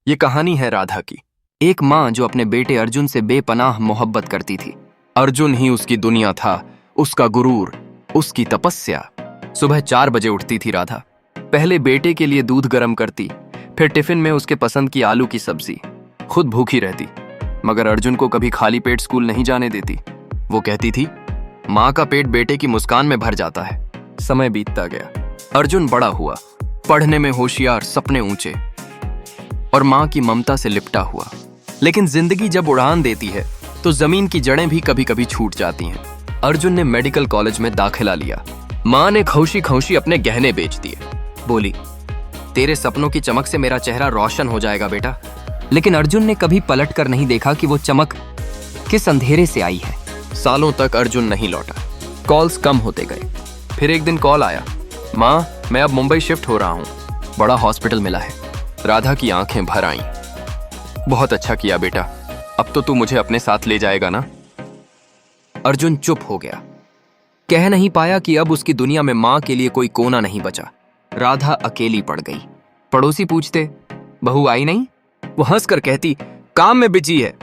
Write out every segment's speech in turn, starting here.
ये कहानी है राधा की। एक माँ जो अपने बेटे अर्जुन से बेपनाह मोहब्बत करती थी। अर्जुन ही उसकी दुनिया था, उसका गुरूर, उसकी तपस्या। सुबह 4 बजे उठती थी राधा। पहले बेटे के लिए दूध गर्म करती, फिर टिफिन में उसके पसंद की आलू की सब्जी। खुद भूखी रहती, मगर अर्जुन को कभी खाली पेट स्कूल नहीं जाने देती। वो कहती थी, माँ का पेट बेटे की मुस्कान में भर जाता है। समय बीतता गया, अर्जुन बड़ा हुआ, पढ़ने में होशियार, सपने ऊंचे और माँ की ममता से लिपटा हुआ। लेकिन जिंदगी जब उड़ान देती है तो जमीन की जड़ें भी कभी कभी छूट जाती हैं। अर्जुन ने मेडिकल कॉलेज में दाखिला लिया। माँ ने खौशी खौशी अपने गहने बेच दिए। बोली, तेरे सपनों की चमक से मेरा चेहरा रोशन हो जाएगा बेटा। लेकिन अर्जुन ने कभी पलट कर नहीं देखा कि वो चमक किस अंधेरे से आई है। सालों तक अर्जुन नहीं लौटा। कॉल्स कम होते गए। फिर एक दिन कॉल आया, माँ मैं अब मुंबई शिफ्ट हो रहा हूँ, बड़ा हॉस्पिटल मिला है। राधा की आंखें भर आईं। बहुत अच्छा किया बेटा, अब तो तू मुझे अपने साथ ले जाएगा ना। अर्जुन चुप हो गया। कह नहीं पाया कि अब उसकी दुनिया में माँ के लिए कोई कोना नहीं बचा। राधा अकेली पड़ गई। पड़ोसी पूछते, बहू आई नहीं? वो हंसकर कहती, काम में बिजी है।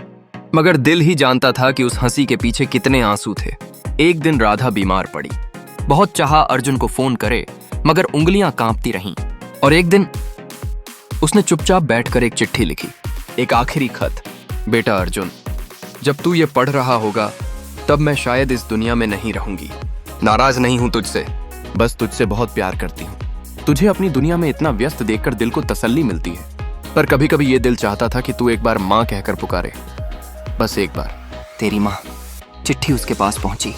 मगर दिल ही जानता था कि उस हंसी के पीछे कितने आंसू थे। एक दिन राधा बीमार पड़ी। बहुत चाहा अर्जुन को फोन करे, मगर उंगलियां कांपती रहीं। और एक दिन उसने चुपचाप बैठकर एक चिट्ठी लिखी, एक आखिरी खत। बेटा अर्जुन, जब तू ये पढ़ रहा होगा तब मैं शायद इस दुनिया में नहीं रहूंगी। नाराज नहीं हूं तुझसे, बस तुझसे बहुत प्यार करती हूं। तुझे अपनी दुनिया में इतना व्यस्त देखकर दिल को तसल्ली मिलती है, पर कभी कभी ये दिल चाहता था कि तू एक बार माँ कहकर पुकारे, बस एक बार। तेरी माँ। चिट्ठी उसके पास पहुंची,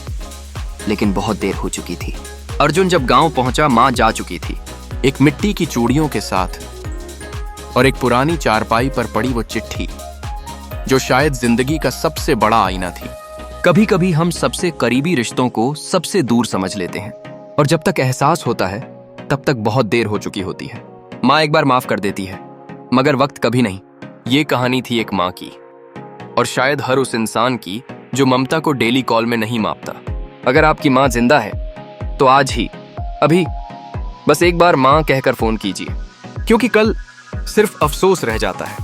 लेकिन बहुत देर हो चुकी थी। अर्जुन जब गांव पहुंचा, माँ जा चुकी थी, एक मिट्टी की चूड़ियों के साथ। और एक पुरानी चारपाई पर पड़ी वो चिट्ठी, जो शायद जिंदगी का सबसे बड़ा आईना थी। कभी कभी हम सबसे करीबी रिश्तों को सबसे दूर समझ लेते हैं, और जब तक एहसास होता है तब तक बहुत देर हो चुकी होती है। माँ एक बार माफ कर देती है, मगर वक्त कभी नहीं। ये कहानी थी एक माँ की, और शायद हर उस इंसान की जो ममता को डेली कॉल में नहीं मापता। अगर आपकी माँ जिंदा है तो आज ही, अभी, बस एक बार माँ कहकर फोन कीजिए, क्योंकि कल सिर्फ अफसोस रह जाता है।